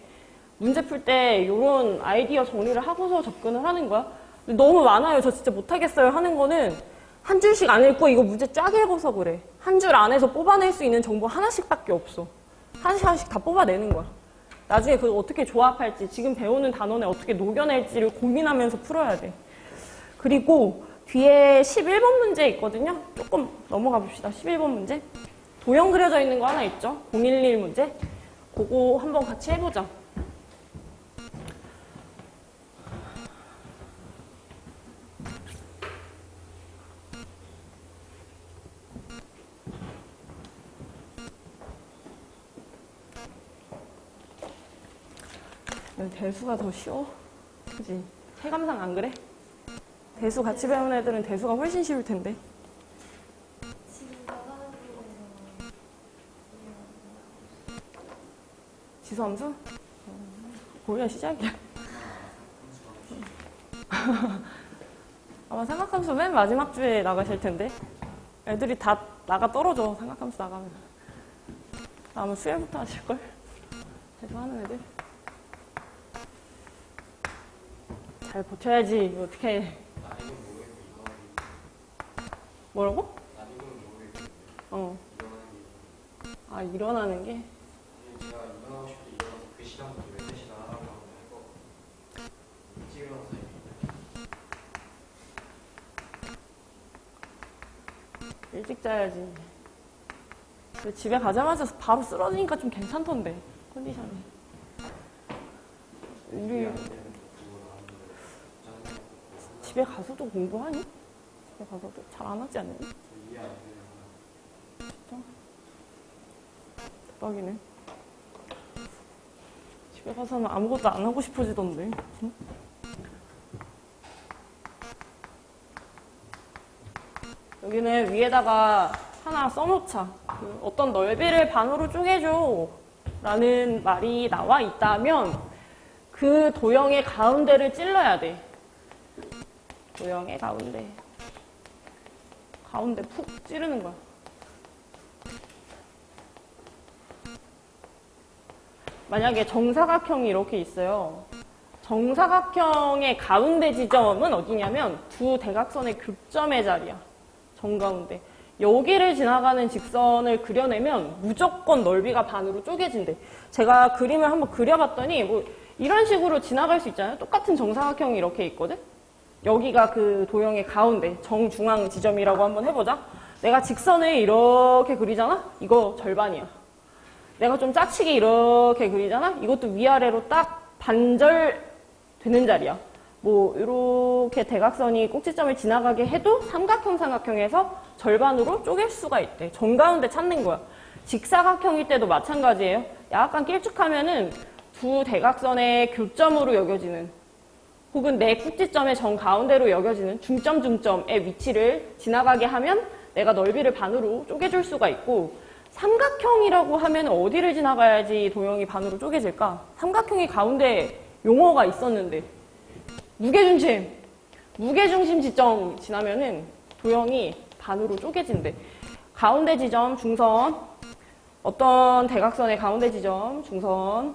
문제 풀 때 이런 아이디어 정리를 하고서 접근을 하는 거야. 너무 많아요. 저 진짜 못하겠어요 하는 거는 한 줄씩 안 읽고 이거 문제 쫙 읽어서 그래. 한 줄 안에서 뽑아낼 수 있는 정보 하나씩밖에 없어. 하나씩 다 뽑아내는 거야. 나중에 그걸 어떻게 조합할지, 지금 배우는 단원에 어떻게 녹여낼지를 고민하면서 풀어야 돼. 그리고 뒤에 11번 문제 있거든요. 조금 넘어가 봅시다. 11번 문제. 도형 그려져 있는 거 하나 있죠. 011 문제. 그거 한번 같이 해보자. 대수가 더 쉬워. 그치? 체감상 안 그래? 대수 같이 배운 애들은 대수가 훨씬 쉬울 텐데. 지수함수? 거기가 시작이야. 아마 삼각함수 맨 마지막 주에 나가실 텐데. 애들이 다 나가 떨어져. 삼각함수 나가면. 아마 수요일부터 하실걸? 대수하는 애들. 잘 버텨야지. 어떻게? 뭐라고? 아, 일어나는 게? 제가 일어나고 싶을 때 일어나서 그 시간부터 몇 시간 하라고 하면 할거 일찍 일어나서 일찍 자야지. 근데 집에 가자마자 바로 쓰러지니까 좀 괜찮던데, 컨디션이. 우리 집에 가서도 공부하니? 집에 가서도 잘 안 하지 않니? 진짜? 대박이네. 집에 가서는 아무것도 안 하고 싶어지던데. 응? 여기는 위에다가 하나 써놓자. 그 어떤 넓이를 반으로 쪼개줘 라는 말이 나와 있다면 그 도형의 가운데를 찔러야 돼. 도형의 가운데 푹 찌르는 거야. 만약에 정사각형이 이렇게 있어요. 정사각형의 가운데 지점은 어디냐면 두 대각선의 교점의 자리야. 정가운데. 여기를 지나가는 직선을 그려내면 무조건 넓이가 반으로 쪼개진대. 제가 그림을 한번 그려봤더니 뭐 이런 식으로 지나갈 수 있잖아요. 똑같은 정사각형이 이렇게 있거든. 여기가 그 도형의 가운데 정중앙 지점이라고 한번 해보자. 내가 직선을 이렇게 그리잖아? 이거 절반이야. 내가 좀 짜치게 이렇게 그리잖아? 이것도 위아래로 딱 반절 되는 자리야. 뭐 이렇게 대각선이 꼭지점을 지나가게 해도 삼각형에서 절반으로 쪼갤 수가 있대. 정가운데 찾는 거야. 직사각형일 때도 마찬가지예요. 약간 길쭉하면은 두 대각선의 교점으로 여겨지는 혹은 내 꼭지점의 정가운데로 여겨지는 중점의 위치를 지나가게 하면 내가 넓이를 반으로 쪼개줄 수가 있고 삼각형이라고 하면 어디를 지나가야지 도형이 반으로 쪼개질까? 삼각형이 가운데 용어가 있었는데 무게중심 지점 지나면은 도형이 반으로 쪼개진대. 가운데 지점, 중선, 어떤 대각선의 가운데 지점, 중선,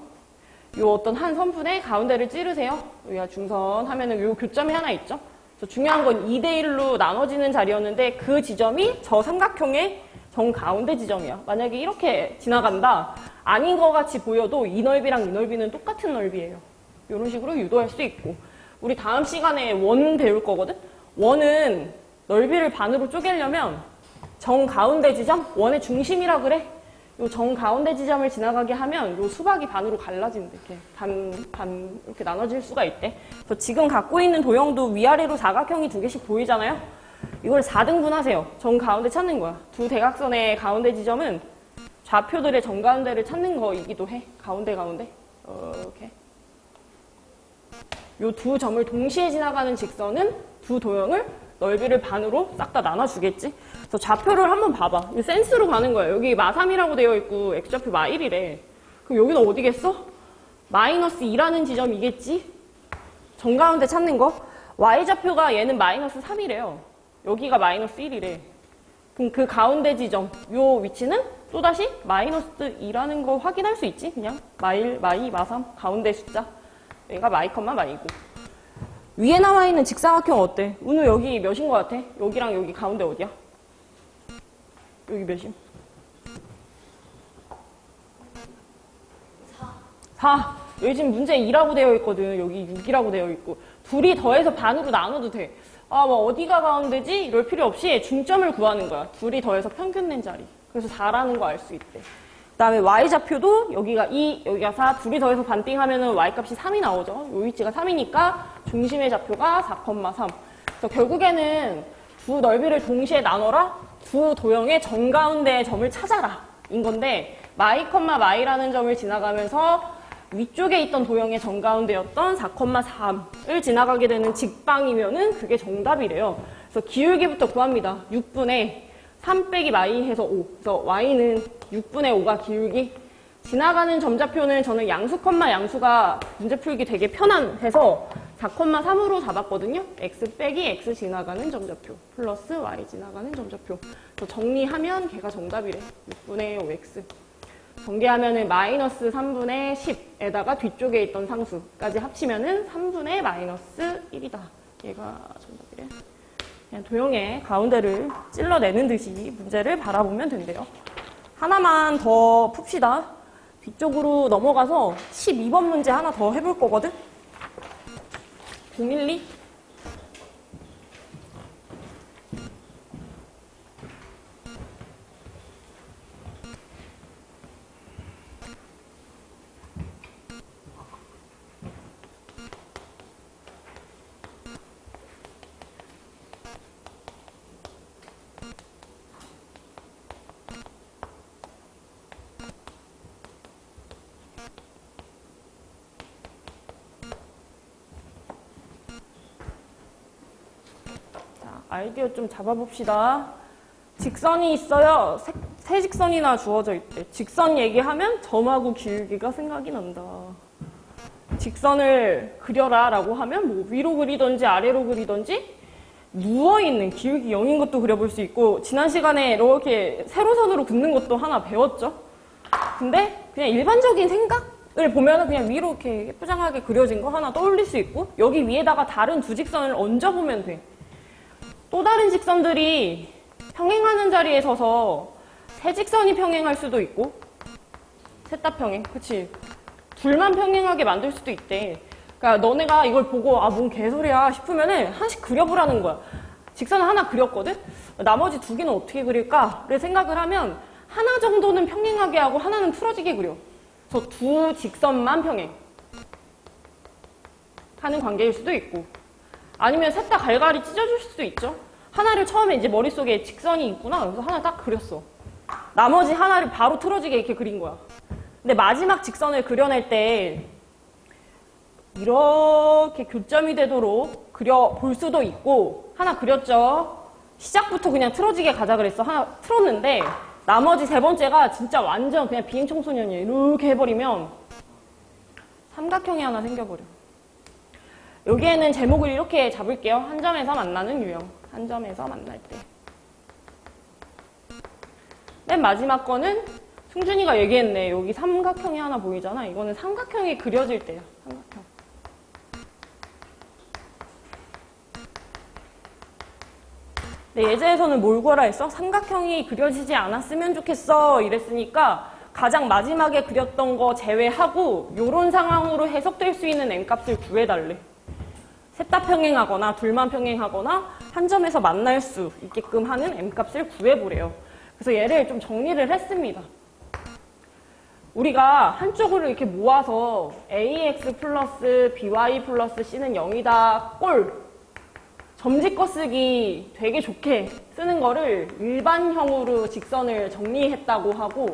요 어떤 한 선분의 가운데를 찌르세요. 여기가 중선 하면은 요 교점이 하나 있죠. 그래서 중요한 건 2대1로 나눠지는 자리였는데 그 지점이 저 삼각형의 정 가운데 지점이야. 만약에 이렇게 지나간다. 아닌 것 같이 보여도 이 넓이랑 이 넓이는 똑같은 넓이에요. 이런 식으로 유도할 수 있고. 우리 다음 시간에 원 배울 거거든? 원은 넓이를 반으로 쪼개려면 정 가운데 지점? 원의 중심이라 그래. 요 정 가운데 지점을 지나가게 하면 요 수박이 반으로 갈라진대. 이렇게 반 이렇게 나눠질 수가 있대. 그래서 지금 갖고 있는 도형도 위아래로 사각형이 두 개씩 보이잖아요. 이걸 4등분 하세요. 정 가운데 찾는 거야. 두 대각선의 가운데 지점은 좌표들의 정 가운데를 찾는 거이기도 해. 가운데. 이렇게. 요 두 점을 동시에 지나가는 직선은 두 도형을 넓이를 반으로 싹 다 나눠주겠지? 그래서 좌표를 한번 봐봐. 이 센스로 가는 거야. 여기 마3이라고 되어 있고 x좌표 마1이래. 그럼 여기는 어디겠어? 마이너스 2라는 지점이겠지? 정가운데 찾는 거. y좌표가 얘는 마이너스 3이래요. 여기가 마이너스 1이래. 그럼 그 가운데 지점, 요 위치는 또다시 마이너스 2라는 거 확인할 수 있지? 그냥 마1, 마2, 마3 가운데 숫자. 얘가 마이, 마이고. 위에 나와 있는 직사각형 어때? 은우 여기 몇인 것 같아? 여기랑 여기 가운데 어디야? 여기 몇임? 4. 여기 지금 문제 2라고 되어 있거든. 여기 6이라고 되어 있고. 둘이 더해서 반으로 나눠도 돼. 아, 뭐 어디가 가운데지? 이럴 필요 없이 중점을 구하는 거야. 둘이 더해서 평균 낸 자리. 그래서 4라는 거 알 수 있대. 그 다음에 y좌표도 여기가 2, 여기가 4, 둘이 더해서 반띵하면은 y값이 3이 나오죠. 요 위치가 3이니까 중심의 좌표가 4,3. 그래서 결국에는 두 넓이를 동시에 나눠라. 두 도형의 정가운데의 점을 찾아라. 인 건데 마이라는 점을 지나가면서 위쪽에 있던 도형의 정가운데였던 4,3을 지나가게 되는 직방이면은 그게 정답이래요. 그래서 기울기부터 구합니다. 6분의 3 빼기 마이 해서 5. 그래서 y는 6분의 5가 기울기. 지나가는 점좌표는 저는 양수, 양수가 문제 풀기 되게 편안해서 4,3으로 잡았거든요. x 빼기 x 지나가는 점좌표 플러스 y 지나가는 점좌표. 그래서 정리하면 걔가 정답이래. 6분의 5x. 전개하면은 마이너스 3분의 10에다가 뒤쪽에 있던 상수까지 합치면은 3분의 마이너스 1이다. 얘가 정답이래. 그냥 도형의 가운데를 찔러내는 듯이 문제를 바라보면 된대요. 하나만 더 풉시다. 뒤쪽으로 넘어가서 12번 문제 하나 더 해볼 거거든? 012? 아이디어 좀 잡아봅시다. 직선이 있어요. 세 직선이나 주어져 있대. 직선 얘기하면 점하고 기울기가 생각이 난다. 직선을 그려라 라고 하면 뭐 위로 그리던지 아래로 그리던지 누워있는 기울기 0인 것도 그려볼 수 있고 지난 시간에 이렇게 세로선으로 긋는 것도 하나 배웠죠. 근데 그냥 일반적인 생각을 보면 그냥 위로 이렇게 예쁘장하게 그려진 거 하나 떠올릴 수 있고 여기 위에다가 다른 두 직선을 얹어보면 돼. 또 다른 직선들이 평행하는 자리에 서서 세 직선이 평행할 수도 있고 셋 다 평행, 그치? 둘만 평행하게 만들 수도 있대. 그러니까 너네가 이걸 보고 아, 뭔 개소리야 싶으면은 하나씩 그려보라는 거야. 직선을 하나 그렸거든? 나머지 두 개는 어떻게 그릴까를 생각을 하면 하나 정도는 평행하게 하고 하나는 틀어지게 그려. 그래서 두 직선만 평행 하는 관계일 수도 있고 아니면 셋 다 갈갈이 찢어줄 수도 있죠. 하나를 처음에 이제 머릿속에 직선이 있구나. 그래서 하나 딱 그렸어. 나머지 하나를 바로 틀어지게 이렇게 그린 거야. 근데 마지막 직선을 그려낼 때 이렇게 교점이 되도록 그려볼 수도 있고 하나 그렸죠. 시작부터 그냥 틀어지게 가자 그랬어. 하나 틀었는데 나머지 세 번째가 진짜 완전 그냥 비행 청소년이에요. 이렇게 해버리면 삼각형이 하나 생겨버려. 여기에는 제목을 이렇게 잡을게요. 한 점에서 만나는 유형. 한 점에서 만날 때. 맨 마지막 거는 승준이가 얘기했네. 여기 삼각형이 하나 보이잖아. 이거는 삼각형이 그려질 때야. 삼각형. 네, 예제에서는 뭘 구하라 했어? 삼각형이 그려지지 않았으면 좋겠어 이랬으니까 가장 마지막에 그렸던 거 제외하고 요런 상황으로 해석될 수 있는 n값을 구해달래. 셋 다 평행하거나 둘만 평행하거나 한 점에서 만날 수 있게끔 하는 n값을 구해보래요. 그래서 얘를 좀 정리를 했습니다. 우리가 한쪽으로 이렇게 모아서 ax 플러스 by 플러스 c는 0이다 꼴 점집거 쓰기 되게 좋게 쓰는 거를 일반형으로 직선을 정리했다고 하고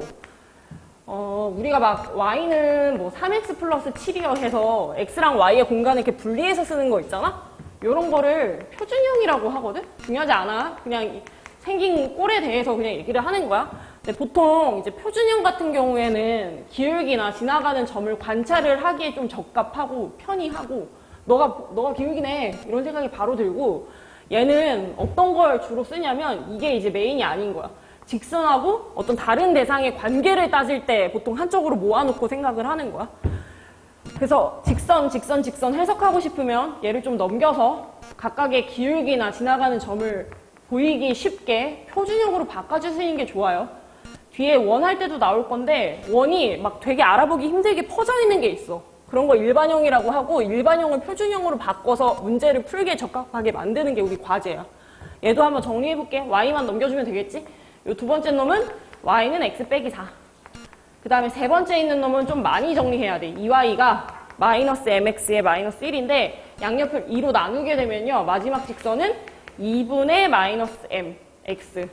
우리가 막 y는 뭐 3x 플러스 7이요 해서 x랑 y의 공간을 이렇게 분리해서 쓰는 거 있잖아? 요런 거를 표준형이라고 하거든? 중요하지 않아. 그냥 생긴 꼴에 대해서 그냥 얘기를 하는 거야. 근데 보통 이제 표준형 같은 경우에는 기울기나 지나가는 점을 관찰을 하기에 좀 적합하고 편의하고 너가 기울기네 이런 생각이 바로 들고 얘는 어떤 걸 주로 쓰냐면 이게 이제 메인이 아닌 거야. 직선하고 어떤 다른 대상의 관계를 따질 때 보통 한쪽으로 모아놓고 생각을 하는 거야. 그래서 직선 해석하고 싶으면 얘를 좀 넘겨서 각각의 기울기나 지나가는 점을 보이기 쉽게 표준형으로 바꿔주시는 게 좋아요. 뒤에 원 할 때도 나올 건데 원이 막 되게 알아보기 힘들게 퍼져 있는 게 있어. 그런 거 일반형이라고 하고 일반형을 표준형으로 바꿔서 문제를 풀게 적합하게 만드는 게 우리 과제야. 얘도 한번 정리해볼게. y만 넘겨주면 되겠지? 이 두 번째 놈은 y는 x 빼기 4. 그 다음에 세 번째 있는 놈은 좀 많이 정리해야 돼. 2y가 마이너스 mx의 마이너스 1인데 양옆을 2로 나누게 되면요. 마지막 직선은 2분의 마이너스 mx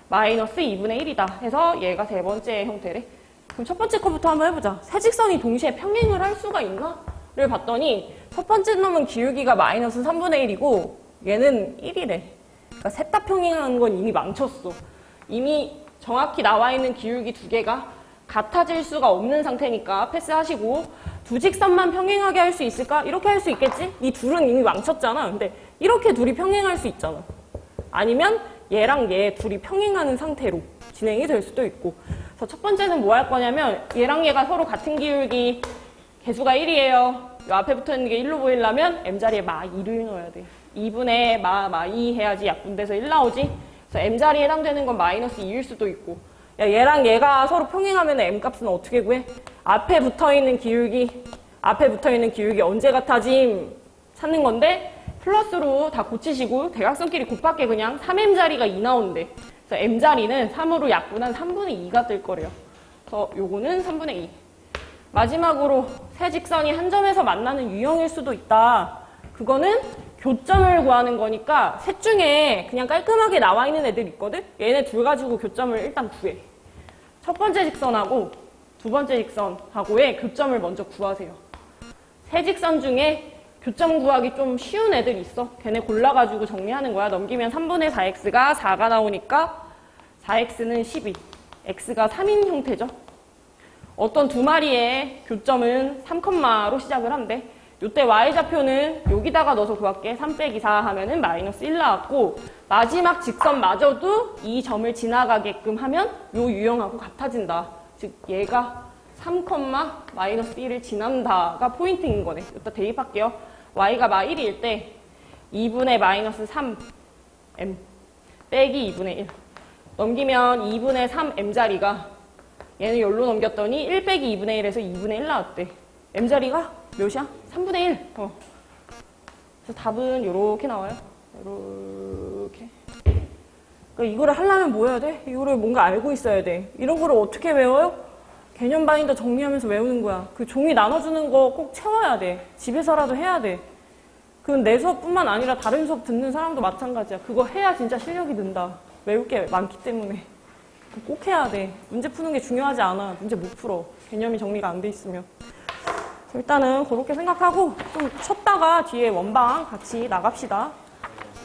마이너스 2분의 1이다. 해서 얘가 세 번째 형태래. 그럼 첫 번째 거부터 한번 해보자. 세 직선이 동시에 평행을 할 수가 있나? 를 봤더니 첫 번째 놈은 기울기가 마이너스 3분의 1이고 얘는 1이래. 그러니까 셋 다 평행하는 건 이미 망쳤어. 이미 정확히 나와 있는 기울기 두 개가 같아질 수가 없는 상태니까 패스하시고 두 직선만 평행하게 할 수 있을까? 이렇게 할 수 있겠지? 이 둘은 이미 망쳤잖아. 근데 이렇게 둘이 평행할 수 있잖아. 아니면 얘랑 얘 둘이 평행하는 상태로 진행이 될 수도 있고. 그래서 첫 번째는 뭐 할 거냐면 얘랑 얘가 서로 같은 기울기 개수가 1이에요. 요 앞에 붙어있는 게 1로 보이려면 m자리에 마 2를 넣어야 돼. 2분의 마 2 해야지 약분돼서 1 나오지. 그래서 m자리에 해당되는 건 마이너스 2일 수도 있고. 야, 얘랑 얘가 서로 평행하면 m값은 어떻게 구해? 앞에 붙어있는 기울기 언제 같아짐 찾는 건데 플러스로 다 고치시고 대각선끼리 곱하게 그냥 3m자리가 2 나온대. 그래서 m자리는 3으로 약분한 3분의 2가 뜰 거래요. 그래서 요거는 3분의 2. 마지막으로 세 직선이 한 점에서 만나는 유형일 수도 있다. 그거는 교점을 구하는 거니까 셋 중에 그냥 깔끔하게 나와 있는 애들 있거든? 얘네 둘 가지고 교점을 일단 구해. 첫 번째 직선하고 두 번째 직선하고의 교점을 먼저 구하세요. 세 직선 중에 교점 구하기 좀 쉬운 애들이 있어. 걔네 골라가지고 정리하는 거야. 넘기면 3분의 4x가 4가 나오니까 4x는 12, x가 3인 형태죠. 어떤 두 마리의 교점은 3컴마로 시작을 한대. 요때 y좌표는 여기다가 넣어서 구할게. 3 빼기 4 하면은 마이너스 1 나왔고 마지막 직선마저도 이 점을 지나가게끔 하면 요 유형하고 같아진다. 즉 얘가 3, 마이너스 1을 지난다가 포인트인 거네. 이따 대입할게요. y가 마 1일 때 2분의 마이너스 3m 빼기 2분의 1 넘기면 2분의 3m자리가 얘는 여기로 넘겼더니 1 빼기 2분의 1에서 2분의 1 나왔대. m자리가 몇이야? 3분의 1. 그래서 답은 이렇게 나와요. 이렇게. 그러니까 이거를 하려면 뭐 해야 돼? 이거를 뭔가 알고 있어야 돼. 이런 거를 어떻게 외워요? 개념 바인더 정리하면서 외우는 거야. 그 종이 나눠주는 거 꼭 채워야 돼. 집에서라도 해야 돼. 그건 내 수업뿐만 아니라 다른 수업 듣는 사람도 마찬가지야. 그거 해야 진짜 실력이 는다. 외울 게 많기 때문에. 꼭 해야 돼. 문제 푸는 게 중요하지 않아. 문제 못 풀어. 개념이 정리가 안 돼 있으면. 일단은 그렇게 생각하고 좀 쉬었다가 뒤에 원방 같이 나갑시다.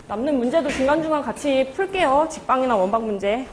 남는 문제도 중간중간 같이 풀게요. 직방이나 원방 문제.